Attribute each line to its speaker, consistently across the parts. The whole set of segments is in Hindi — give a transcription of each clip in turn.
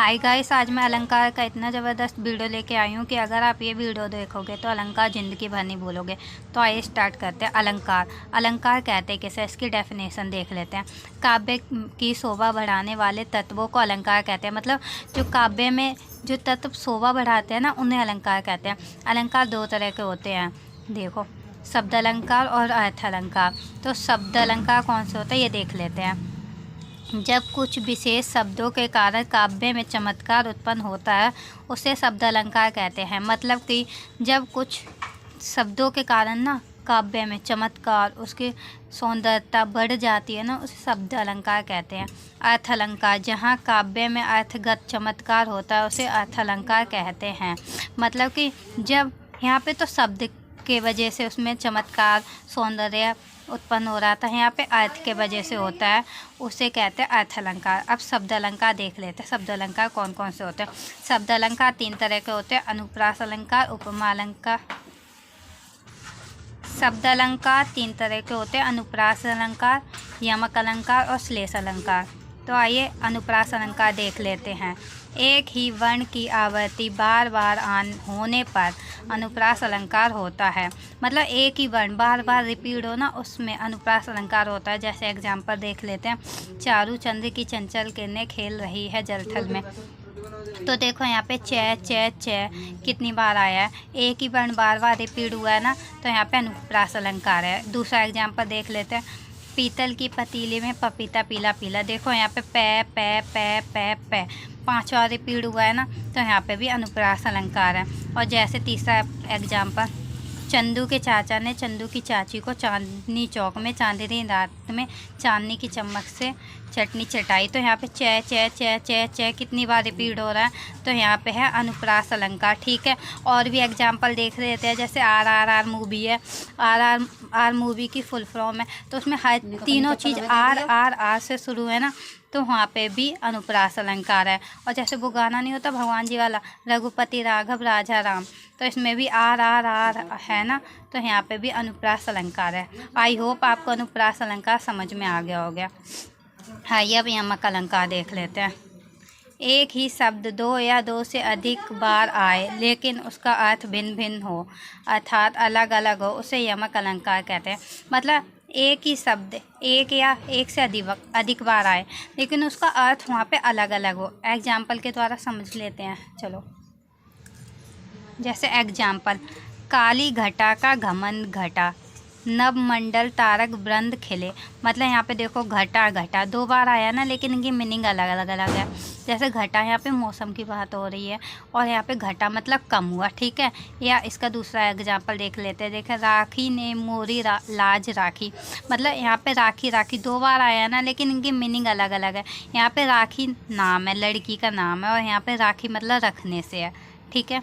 Speaker 1: हाय गाइस, आज मैं अलंकार का इतना ज़बरदस्त वीडियो लेके आई हूँ कि अगर आप ये वीडियो देखोगे तो अलंकार ज़िंदगी भर नहीं भूलोगे। तो आइए स्टार्ट करते हैं। अलंकार अलंकार कहते हैं किसे, इसकी डेफिनेशन देख लेते हैं। काव्य की शोभा बढ़ाने वाले तत्वों को अलंकार कहते हैं। मतलब जो काव्य में जो तत्व शोभा बढ़ाते हैं ना, उन्हें अलंकार कहते हैं। अलंकार दो तरह के होते हैं, देखो, शब्द अलंकार और अर्थ अलंकार। तो शब्द अलंकार कौन से होते हैं ये देख लेते हैं। जब कुछ विशेष शब्दों के कारण काव्य में चमत्कार उत्पन्न होता है उसे शब्द अलंकार कहते हैं। मतलब कि जब कुछ शब्दों के कारण ना काव्य में चमत्कार, उसकी सौंदर्यता बढ़ जाती है ना, उसे शब्द अलंकार कहते हैं। अर्थ अलंकार, जहाँ काव्य में अर्थगत चमत्कार होता है उसे अर्थ अलंकार कहते हैं। मतलब कि जब यहाँ पे तो शब्द के वजह से उसमें चमत्कार, सौंदर्य उत्पन्न हो रहा था, यहाँ पे अर्थ के वजह से होता है, उसे कहते हैं अर्थ अलंकार। अब शब्द अलंकार देख लेते हैं। शब्द अलंकार कौन कौन से होते हैं। शब्द अलंकार तीन तरह के होते हैं, अनुप्रास अलंकार, उपमा अलंकार। शब्द अलंकार तीन तरह के होते हैं, अनुप्रास अलंकार, यमक अलंकार और श्लेष अलंकार। तो आइए अनुप्रास अलंकार देख लेते हैं। एक ही वर्ण की आवृत्ति बार बार होने पर अनुप्रास अलंकार होता है। मतलब एक ही वर्ण बार बार रिपीट हो ना, उसमें अनुप्रास अलंकार होता है। जैसे एग्जाम्पल देख लेते हैं। चारू चंद्र की चंचल किरणें खेल रही है जलथल में। तो देखो यहाँ पे च च च कितनी बार आया है, एक ही वर्ण बार बार रिपीट हुआ है ना, तो यहाँ पे अनुप्रास अलंकार है। दूसरा एग्जाम्पल देख लेते हैं। पीतल की पतीले में पपीता पीला पीला। देखो यहाँ पे पै पै पै पै पै पांचवा रिपीट हुआ है ना, तो यहाँ पे भी अनुप्रास अलंकार है। और जैसे तीसरा एग्जाम्पल, चंदू के चाचा ने चंदू की चाची को चांदनी चौक में चांदनी रात में चांदनी की चम्मच से चटनी चटाई। तो यहाँ पे च च च च च कितनी बार रिपीट हो रहा है, तो यहाँ पे है अनुप्रास अलंकार। ठीक है, और भी एग्जाम्पल देख लेते हैं। जैसे आर मूवी है, आर मूवी की फुल फॉर्म है, तो उसमें हर तीनों चीज़ आर से शुरू है ना, तो वहाँ पे भी अनुप्रास अलंकार है। और जैसे वो गाना नहीं होता भगवान जी वाला, रघुपति राघव राजा राम, तो इसमें भी आर है ना, तो यहाँ पे भी अनुप्रास अलंकार है। आई होप आपको अनुप्रास अलंकार समझ में आ गया होगा। आइए अब यमक अलंकार देख लेते हैं। एक ही शब्द दो या दो से अधिक बार आए लेकिन उसका अर्थ भिन्न भिन्न हो, अर्थात अलग अलग हो, उसे यमक अलंकार कहते हैं। मतलब एक ही शब्द एक या एक से अधिक बार आए लेकिन उसका अर्थ वहाँ पे अलग अलग हो। एग्जाम्पल के द्वारा समझ लेते हैं, चलो। जैसे एग्जाम्पल, काली घटा का घमंड घटा, नवमंडल तारक वृंद खिले। मतलब यहाँ पे देखो घटा घटा दो बार आया ना, लेकिन इनकी मीनिंग अलग अलग है। जैसे घटा यहाँ पे मौसम की बात हो रही है, और यहाँ पे घटा मतलब कम हुआ। ठीक है, या इसका दूसरा एग्जाम्पल देख लेते हैं। देखें, राखी ने मोरी लाज राखी। मतलब यहाँ पे राखी राखी दो बार आया ना, लेकिन इनकी मीनिंग अलग अलग है। यहाँ पे राखी नाम है, लड़की का नाम है, और यहाँ पे राखी मतलब रखने से है। ठीक है,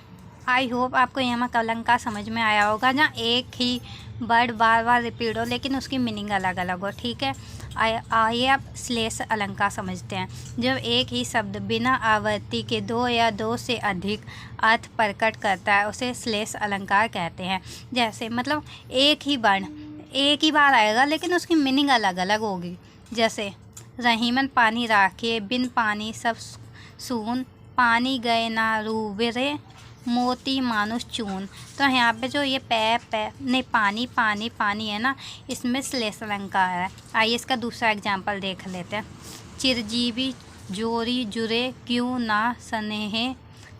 Speaker 1: आई होप आपको यमक अलंकार समझ में आया होगा, जहाँ एक ही वर्ड बार बार रिपीट हो लेकिन उसकी मीनिंग अलग अलग हो। ठीक है, आइए आप श्लेष अलंकार समझते हैं। जब एक ही शब्द बिना आवृत्ति के दो या दो से अधिक अर्थ प्रकट करता है उसे श्लेष अलंकार कहते हैं। जैसे मतलब एक ही वर्ण एक ही बार आएगा लेकिन उसकी मीनिंग अलग अलग होगी। जैसे रहीमन पानी राखे, बिन पानी सब सून, पानी गए ना रूबरे, मोती मानुष चून। तो यहाँ पे जो ये पै नहीं पानी पानी पानी है ना, इसमें श्लेष अलंकार है। आइए इसका दूसरा एग्जाम्पल देख लेते हैं। चिरजीवी जोरी जुरे क्यों ना स्नेहे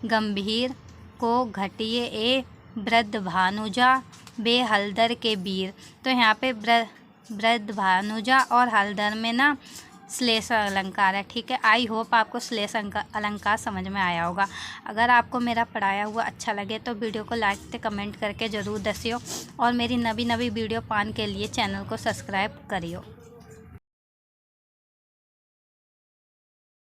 Speaker 1: गंभीर, को घटिए ए वृद्ध भानुजा बे हलदर के वीर। तो यहाँ पे वृद्ध भानुजा और हलदर में ना श्लेष अलंकार है। ठीक है, आई होप आपको श्लेष अलंकार समझ में आया होगा। अगर आपको मेरा पढ़ाया हुआ अच्छा लगे तो वीडियो को लाइक ते कमेंट करके ज़रूर दसियो, और मेरी नवी वीडियो पाने के लिए चैनल को सब्सक्राइब करियो।